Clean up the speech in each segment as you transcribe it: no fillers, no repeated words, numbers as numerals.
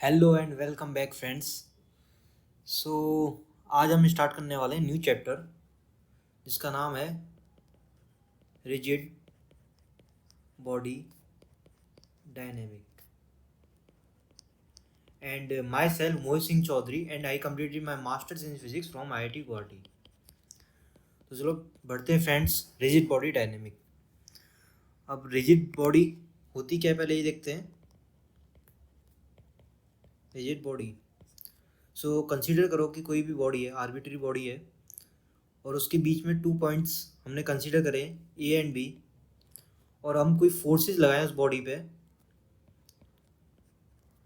Hello and welcome back friends. So आज हम start करने वाले हैं न्यू चैप्टर जिसका नाम है rigid body dynamic. And myself Mohit Singh Chaudhary and I completed my masters in physics from IIT Guwahati. तो चलो बढ़ते हैं फ्रेंड्स, रिजिड बॉडी डायनेमिक। अब रिजिड बॉडी होती क्या है पहले ये देखते हैं। रिजिड बॉडी, सो कंसीडर करो कि कोई भी बॉडी है, आर्बिट्री बॉडी है, और उसके बीच में 2 पॉइंट्स हमने कंसीडर करें A एंड B, और हम कोई फोर्सेस लगाएं उस बॉडी पे,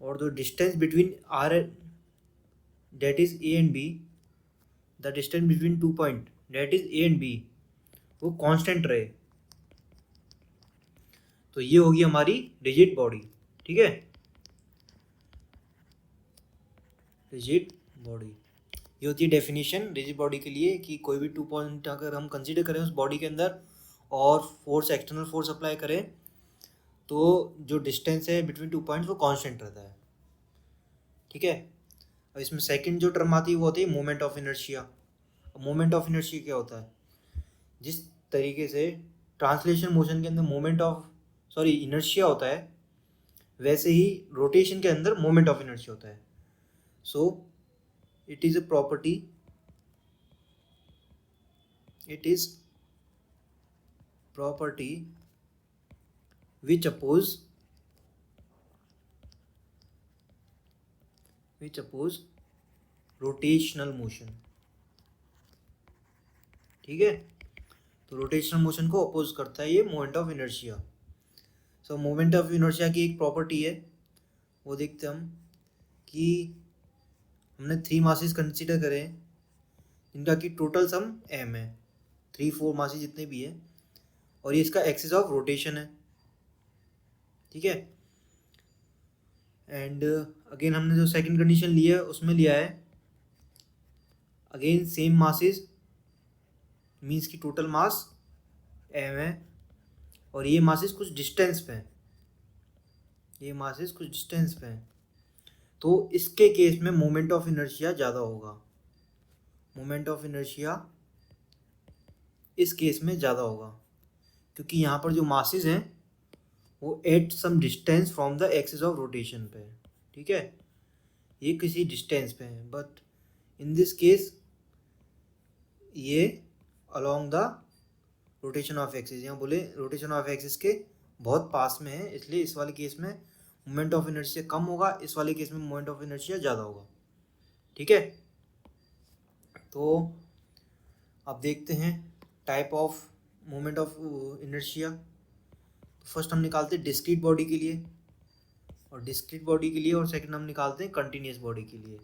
और the distance between R that is A and B, the distance between 2 point that is A and B वो कांस्टेंट रहे, तो ये होगी हमारी रिजिड बॉडी। ठीक है, रिजिड बॉडी ये होती है डेफिनेशन रिजिड बॉडी के लिए कि कोई भी 2 पॉइंट अगर हम कंसीडर करें उस बॉडी के अंदर और फोर्स, एक्सटर्नल फोर्स अप्लाई करें, तो जो डिस्टेंस है बिटवीन 2 पॉइंट्स वो कांस्टेंट रहता है। ठीक है, अब इसमें सेकंड जो टर्म आती है वो होती है moment of inertia. Moment of inertia क्या होता है? जिस तरीके से ट्रांसलेशन मोशन के अंदर इनर्शिया होता है, वैसे ही रोटेशन के अंदर मोमेंट ऑफ इनर्शिया होता है। So it is a property, which oppose rotational motion. ठीक है, तो रोटेशनल मोशन को अपोज करता है ये moment of inertia. So moment of inertia की एक प्रॉपर्टी है, वो देखते हम कि हमने 3 मासेस कंसीडर करें जिनका कि टोटल सम m है, 3-4 मासेस जितने भी है, और ये इसका एक्सिस ऑफ रोटेशन है। ठीक है, एंड अगेन हमने जो सेकंड कंडीशन लिया है उसमें लिया है अगेन सेम मासेस, मीन्स की टोटल मास m है, और ये मासेस कुछ डिस्टेंस पे हैं, तो इसके केस में मोमेंट ऑफ इनर्शिया ज़्यादा होगा। मोमेंट ऑफ इनर्शिया इस केस में ज़्यादा होगा क्योंकि यहाँ पर जो मासेस हैं वो at some distance from the axis of rotation पे है। ठीक है, ये किसी डिस्टेंस पे है, बट इन दिस केस ये along the rotation of axis, यहाँ बोले रोटेशन ऑफ एक्सिस के बहुत पास में है, इसलिए इस वाले केस में मोमेंट ऑफ इनर्शिया कम होगा, इस वाले केस में मोमेंट ऑफ इनर्शिया ज़्यादा होगा। ठीक है, तो अब देखते हैं type of moment of inertia. First हम निकालते हैं डिस्क्रीट बॉडी के लिए, और डिस्क्रीट बॉडी के लिए, और सेकंड हम निकालते हैं कंटिन्यूस बॉडी के लिए।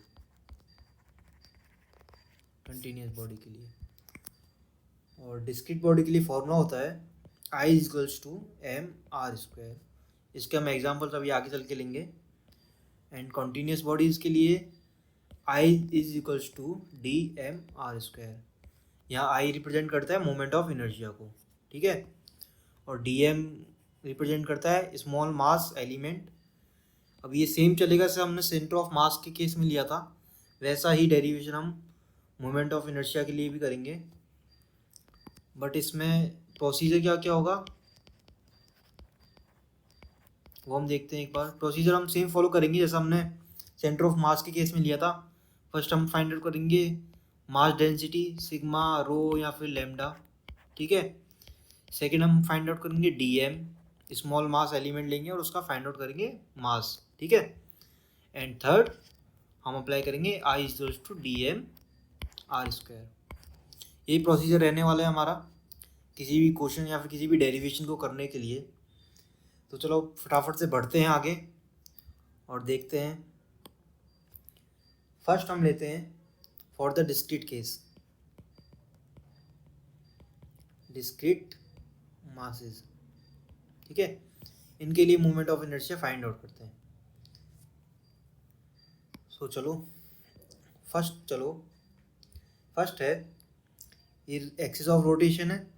और डिस्क्रीट बॉडी के लिए फॉर्मूला होता है I=mr²। इसके हम एग्जाम्पल्स अभी आगे चल के लेंगे। एंड कंटिन्यूस बॉडीज के लिए I=dmr²। यहाँ I रिप्रेजेंट करता है मोमेंट ऑफ इनर्शिया को। ठीक है, और dm रिप्रेजेंट करता है स्मॉल मास एलिमेंट। अब ये सेम चलेगा जैसे हमने सेंटर ऑफ मास के केस में लिया था, वैसा ही डेरिवेशन हम मोमेंट ऑफ इनर्शिया के लिए भी करेंगे, बट इसमें प्रोसीजर क्या क्या होगा वो हम देखते हैं। एक बार प्रोसीजर हम सेम फॉलो करेंगे जैसा हमने सेंटर ऑफ मास के केस में लिया था। फर्स्ट हम फाइंड आउट करेंगे मास डेंसिटी सिग्मा, रो या फिर लैम्डा। ठीक है, सेकंड हम फाइंड आउट करेंगे डीएम, स्मॉल मास एलिमेंट लेंगे और उसका फाइंड आउट करेंगे मास। ठीक है, एंड थर्ड हम अप्लाई करेंगे I=dmr²। यही प्रोसीजर रहने वाला है हमारा किसी भी क्वेश्चन या फिर किसी भी डेरिवेशन को करने के लिए। तो चलो फटाफट से बढ़ते हैं आगे और देखते हैं। फर्स्ट हम लेते हैं for the discrete case, discrete masses. ठीक है, इनके लिए moment of inertia find out करते हैं। सो फर्स्ट है ये एक्सिस ऑफ रोटेशन है,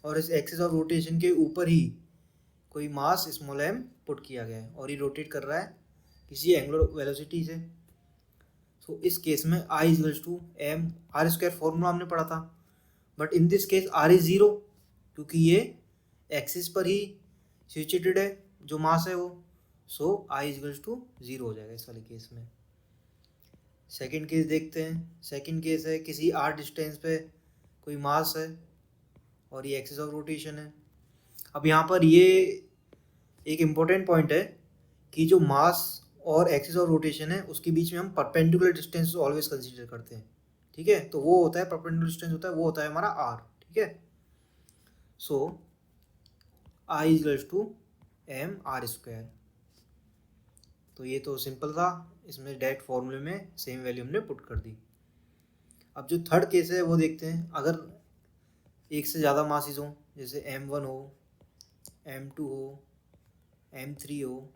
और इस एक्सिस ऑफ रोटेशन के ऊपर ही कोई मास स्मॉल m पुट किया गया है और ये रोटेट कर रहा है किसी एंगुलर वेलोसिटी से। सो इस केस में I equals to M R square formula हमने पढ़ा था, but in this case R is zero, क्योंकि ये एक्सिस पर ही सिचुएटेड है जो मास है वो। सो I इक्वल्स टू ज़ीरो हो जाएगा इस वाले केस में। सेकेंड केस देखते हैं। सेकेंड केस है किसी r डिस्टेंस पे कोई मास है और ये एक्सिस ऑफ रोटेशन है। अब यहाँ पर ये एक इम्पोर्टेंट पॉइंट है कि जो मास और एक्सिस ऑफ रोटेशन है उसके बीच में हम परपेंडिकुलर डिस्टेंस ऑलवेज कंसीडर करते हैं, ठीक है। तो वो होता है परपेंडिकुलर डिस्टेंस होता है, वो होता है हमारा r, ठीक है। So I equals to M R square. तो ये तो सिंपल था, इसमें डायरेक्ट फॉर्मूले में सेम वैल्यू हमने पुट कर दी। अब जो थर्ड केस है वो देखते हैं। अगर एक से ज़्यादा मासेस हों, जैसे m1 हो, m2 हो, m3 हो,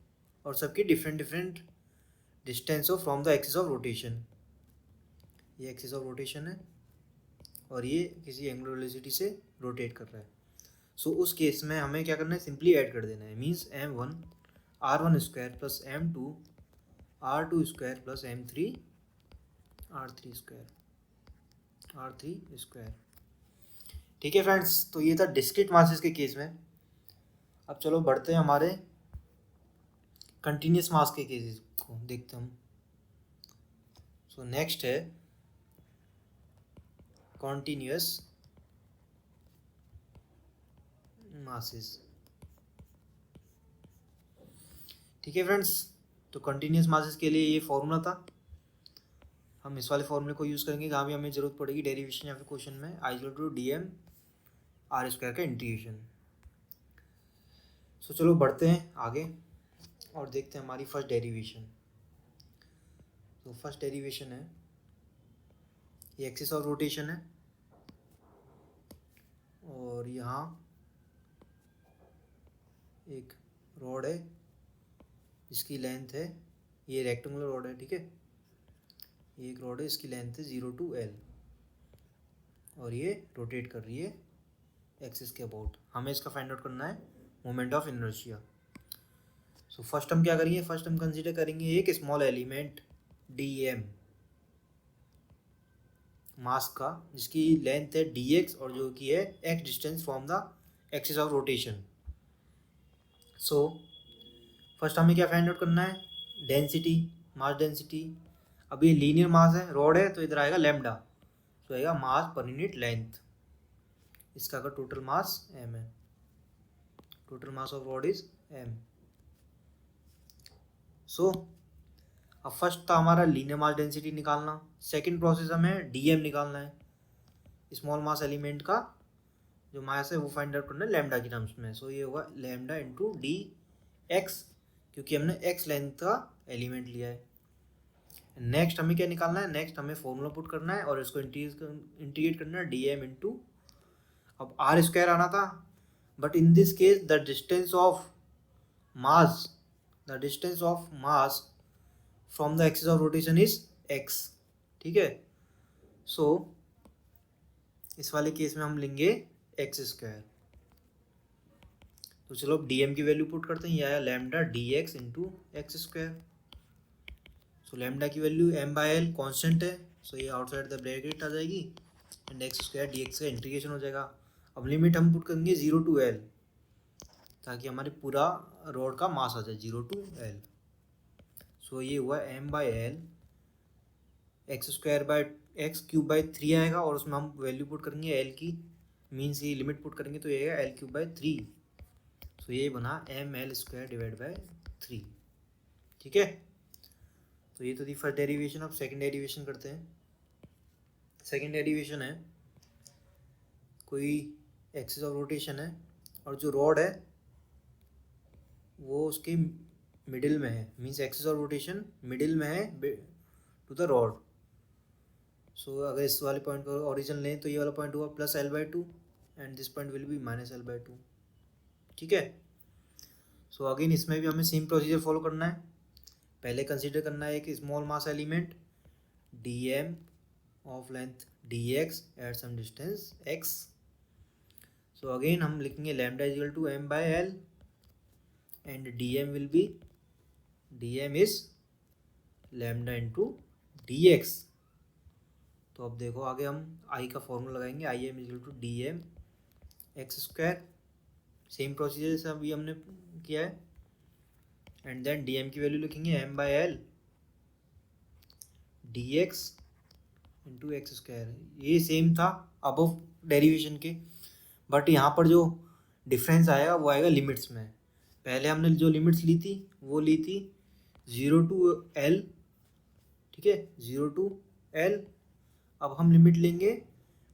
और सबकी डिफरेंट डिफरेंट डिस्टेंस हो from the axis of rotation. ये एक्सिस ऑफ रोटेशन है और ये किसी एंगुलर वेलोसिटी से रोटेट कर रहा है। सो उस केस में हमें क्या करना है, सिंपली ऐड कर देना है। Means m1 r1 square plus m2 r2 square plus m3 r3 square. ठीक है फ्रेंड्स, तो ये था डिस्क्रीट मासेस के केस में। अब चलो बढ़ते हैं हमारे कंटिन्यूस मास के केसेस को देखते हैं हम। सो नेक्स्ट है कॉन्टिन्यूस मासेस। ठीक है फ्रेंड्स, तो कंटिन्यूस मासेस के लिए ये फॉर्मूला था। हम इस वाले फॉर्मूले को यूज़ करेंगे जहाँ भी हमें ज़रूरत पड़ेगी डेरिवेशन या फिर क्वेश्चन में। I equal to D M R square का इंटीग्रेशन। सो चलो बढ़ते हैं आगे और देखते हैं हमारी फर्स्ट डेरिवेशन। तो फर्स्ट डेरिवेशन है, ये एक्सिस ऑफ रोटेशन है और यहाँ एक रॉड है जिसकी लेंथ है, ये रेक्टेंगुलर रॉड है, ठीक है। ये एक रॉड है, इसकी लेंथ है 0 to L और ये रोटेट कर रही है एक्सिस के अबाउट। हमें इसका फाइंड आउट करना है moment of inertia. So first हम क्या करेंगे, फर्स्ट हम कंसीडर करेंगे एक स्मॉल एलिमेंट dm मास का, जिसकी लेंथ है dx और जो कि है x distance from the axis of rotation. So first हमें क्या फाइंड आउट करना है, डेंसिटी, मास डेंसिटी। अब ये लीनियर मास है, रॉड है, तो इधर आएगा लैम्डा, तो आएगा मास पर यूनिट लेंथ। इसका अगर टोटल मास m है, total mass of rod is m। सो अब फर्स्ट था हमारा लीनियर मास डेंसिटी निकालना। सेकंड प्रोसेस हमें dm निकालना है, स्मॉल मास एलिमेंट का जो मास है वो फाइंड आउट करना है लैम्डा की टर्म्स में। सो ये होगा लैम्डा इंटू डी एक्स, क्योंकि हमने x लेंथ का एलिमेंट लिया है। नेक्स्ट हमें क्या निकालना है, नेक्स्ट हमें फॉर्मूला पुट करना है और इसको इंटीग्रेट करना है dm इंटू, अब आर स्क्वायर आना था, but in this case the distance of mass from the axis of rotation is x, ठीक है। सो इस वाले केस में हम लेंगे एक्स स्क्वायर। तो चलो अब dm की वैल्यू पुट करते हैं, ये आया lambda dx into X square. सो लैम्डा की वैल्यू m/l कॉन्स्टेंट है, सो ये आउटसाइड द ब्रैकेट आ जाएगी एंड एक्स स्क्वायर dx का इंटीग्रेशन हो जाएगा। अब लिमिट हम पुट करेंगे 0 to L, ताकि हमारे पूरा रॉड का मास आ जाए 0 to L। सो ये हुआ m/l x square by x cube by 3 आएगा और उसमें हम वैल्यू पुट करेंगे l की, मीन्स ये लिमिट पुट करेंगे तो ये आएगा l क्यूब बाई 3। सो ये बना ml स्क्वायर डिवाइड बाय 3, ठीक है। तो ये तो थी फर्स्ट डेरिवेशन। अब सेकंड डेरिवेशन करते हैं। सेकंड डेरिवेशन है, कोई एक्सिस ऑफ रोटेशन है और जो रॉड है वो उसके मिडिल में है, means axis of rotation middle में है टू द रॉड। सो अगर इस वाले पॉइंट का ओरिजिन लें तो ये वाला पॉइंट हुआ +L/2 and this point will be -L/2, ठीक है। सो अगेन इसमें भी हमें सेम प्रोसीजर फॉलो करना है। पहले कंसीडर करना है एक small mass element dm of length dx at some distance x। So again हम लिखेंगे lambda is equal to m/l and dm will be, dm is lambda into dx। तो अब देखो आगे हम आई का फॉर्मूला लगाएंगे, I M equal to D M X square, same procedure जैसे अभी हमने किया है। एंड देन डी एम की वैल्यू लिखेंगे M by L D X into X square. ये सेम था अबव डेरिवेशन के, बट यहाँ पर जो डिफरेंस आएगा वो आएगा लिमिट्स में। पहले हमने जो लिमिट्स ली थी वो ली थी 0 टू एल, ठीक है, 0 टू एल। अब हम लिमिट लेंगे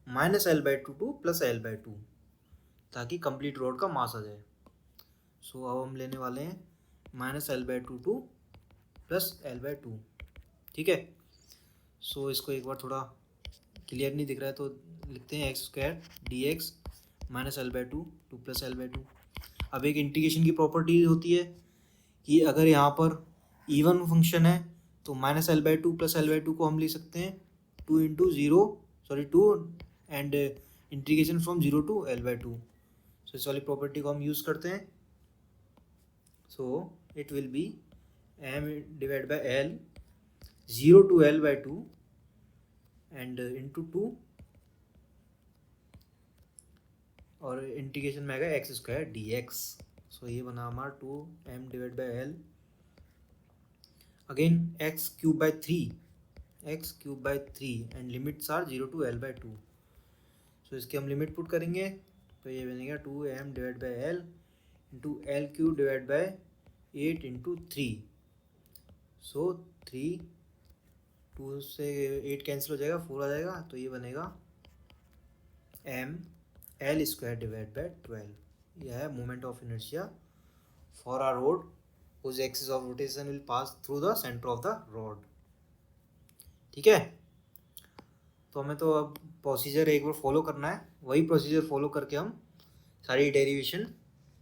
-L/2 टू +L/2 ताकि कंप्लीट रोड का मास आ जाए। सो अब हम लेने वाले हैं -L/2 टू +L/2, ठीक है। सो इसको एक बार थोड़ा क्लियर नहीं दिख रहा है तो लिखते हैं X square D X -L/2 to +L/2। अब एक इंटीग्रेशन की प्रॉपर्टी होती है कि अगर यहाँ पर इवन फंक्शन है तो -L/2 +L/2 को हम ले सकते हैं 2 and integration from 0 to L/2। So इस वाली प्रॉपर्टी को हम यूज़ करते हैं। So it will be m divide by L 0 to L/2 and into 2 और इंटीग्रेशन में आएगा X square D X. So ये बना हमारा 2m divide by L again X cube by 3 and limits are 0 to L/2। So इसकी हम limit put करेंगे तो ये बनेगा 2m divide by L into L cube divide by 8 into 3। सो 3 2 से 8 कैंसिल हो जाएगा, 4 आ जाएगा, तो ये बनेगा m L square divide by 12। यह है moment of inertia for a road whose axis of rotation will pass through the center of the rod, ठीक है। तो हमें तो अब प्रोसीजर एक बार फॉलो करना है, वही प्रोसीजर फॉलो करके हम सारी डेरिवेशन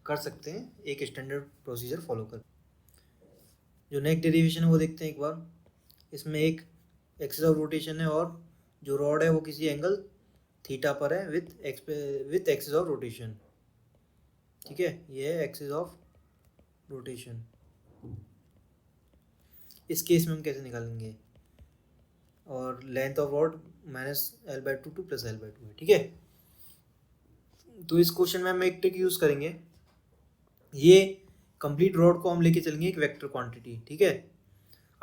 कर सकते हैं, एक स्टैंडर्ड प्रोसीजर फॉलो कर। जो नेक्स्ट डेरिवेशन है वो देखते हैं एक बार। इसमें एक एक्सिस ऑफ रोटेशन है और जो रॉड है वो किसी एंगल थीटा पर है विथ एक्सिस ऑफ रोटेशन, ठीक है। ये है एक्सिस ऑफ रोटेशन। इस केस में हम कैसे निकालेंगे, और length of rod -L/2 to +L/2 है, ठीक है। तो इस क्वेश्चन में हम एक ट्रिक यूज़ करेंगे, ये कंप्लीट रॉड को हम लेके चलेंगे एक वेक्टर क्वांटिटी, ठीक है।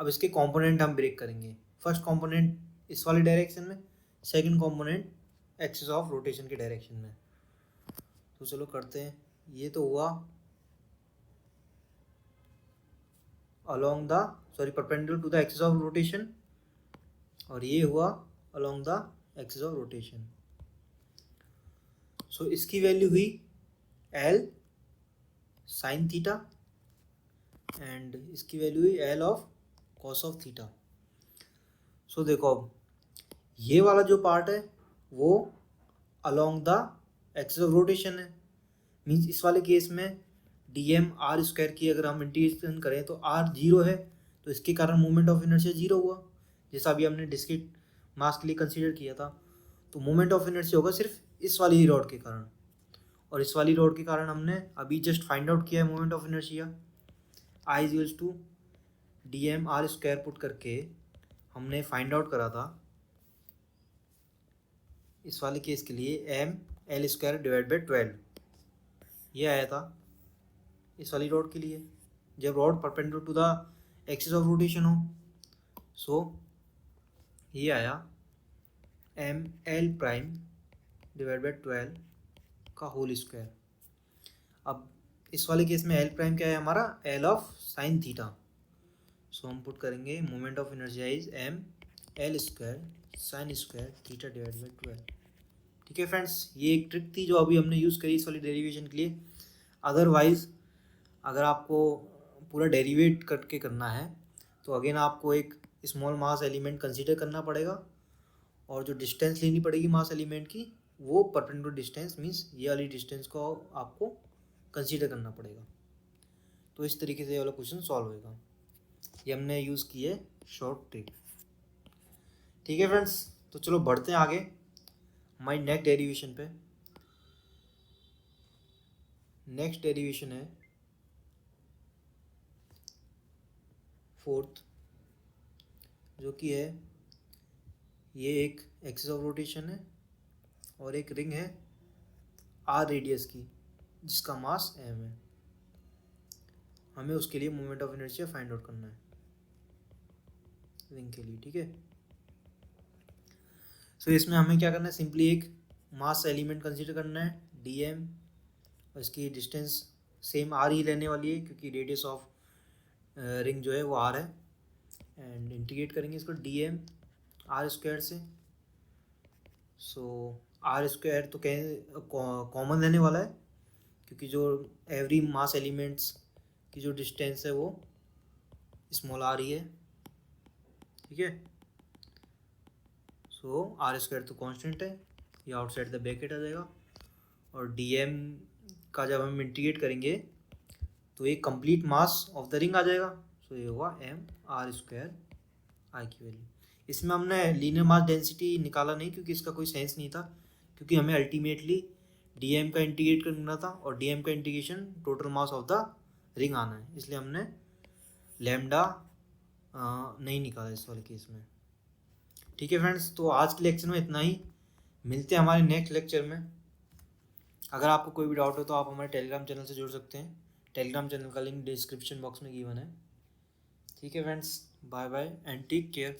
अब इसके कंपोनेंट हम ब्रेक करेंगे। फर्स्ट कंपोनेंट इस वाली डायरेक्शन में, second component axis of rotation के डायरेक्शन में। तो चलो करते हैं। ये तो हुआ perpendicular to the axis of rotation और ये हुआ along the axis of rotation. So इसकी वैल्यू हुई L साइन थीटा एंड इसकी वैल्यू हुई L of cos of theta. So देखो अब ये वाला जो पार्ट है वो along the axis of rotation है, मीन्स इस वाले केस में dm r स्क्वायर की अगर हम इंटीग्रेशन करें तो r 0 है, तो इसके कारण मोमेंट ऑफ इनर्शिया 0 हुआ, जैसा अभी हमने डिस्क्रीट मास के लिए कंसीडर किया था। तो मोमेंट ऑफ इनर्शिया होगा सिर्फ इस वाली रॉड के कारण, और इस वाली रॉड के कारण हमने अभी जस्ट फाइंड आउट किया है moment of inertia. I equals to dm r square put करके हमने फाइंड आउट करा था इस वाले केस के लिए m L square divide by 12, ये आया था इस वाली रॉड के लिए जब rod perpendicular to the axis of rotation हो। सो ये आया m L prime divide by 12 का होल स्क्वायर। अब इस वाले केस में L प्राइम क्या है हमारा, L ऑफ साइन थीटा। सो हम पुट करेंगे moment of inertia is m L square sine square theta divide by 12, ठीक है फ्रेंड्स। ये एक ट्रिक थी जो अभी हमने यूज़ करी इस वाली डेरिवेशन के लिए। अदरवाइज अगर आपको पूरा डेरिवेट करके करना है तो अगेन आपको एक स्मॉल मास एलिमेंट कंसीडर करना पड़ेगा, और जो डिस्टेंस लेनी पड़ेगी मास एलिमेंट की वो परपेंडिकुलर डिस्टेंस मीन्स ये वाली डिस्टेंस को आपको कंसीडर करना पड़ेगा। तो इस तरीके से ये वाला क्वेश्चन सॉल्व होएगा। ये हमने यूज़ की है शॉर्ट ट्रिक, ठीक है फ्रेंड्स। तो चलो बढ़ते हैं आगे हमारी नेक्स्ट डेरिवेशन पे। नेक्स्ट डेरिवेशन है फोर्थ, जो कि है ये एक एक्सिस ऑफ रोटेशन है और एक रिंग है आर रेडियस की जिसका मास एम है। हमें उसके लिए moment of inertia find out करना है रिंग के लिए, ठीक है। सो इसमें हमें क्या करना है, सिंपली एक मास एलिमेंट कंसीडर करना है डी एम, और इसकी डिस्टेंस सेम आर ही रहने वाली है क्योंकि रेडियस ऑफ रिंग जो है वो आर है। एंड इंटीग्रेट करेंगे इसको डी एम आर स्क्वायर से। सो आर स्क्वायर तो कॉमन रहने वाला है क्योंकि जो एवरी मास एलिमेंट्स की जो डिस्टेंस है वो स्मॉल आर ही है, ठीक है। सो आर स्क्वायर तो कांस्टेंट है, ये आउटसाइड द ब्रैकेट आ जाएगा। और डी एम का जब हम इंटीग्रेट करेंगे तो एक complete mass of the ring आ जाएगा। सो ये हुआ एम आर स्क्वायर आई की वैल्यू। इसमें हमने लीनियर मास डेंसिटी निकाला नहीं क्योंकि इसका कोई सेंस नहीं था, क्योंकि हमें अल्टीमेटली डी एम का इंटीग्रेट करना था और डी एम का integration total mass of the ring आना है, इसलिए हमने लैम्डा नहीं निकाला इस वाले केस में, ठीक है फ्रेंड्स। तो आज के लेक्चर में इतना ही, मिलते हैं हमारे नेक्स्ट लेक्चर में। अगर आपको कोई भी डाउट हो तो आप हमारे टेलीग्राम चैनल से जुड़ सकते हैं, टेलीग्राम चैनल का लिंक डिस्क्रिप्शन बॉक्स में गिवन है, ठीक है friends. Bye bye and take care.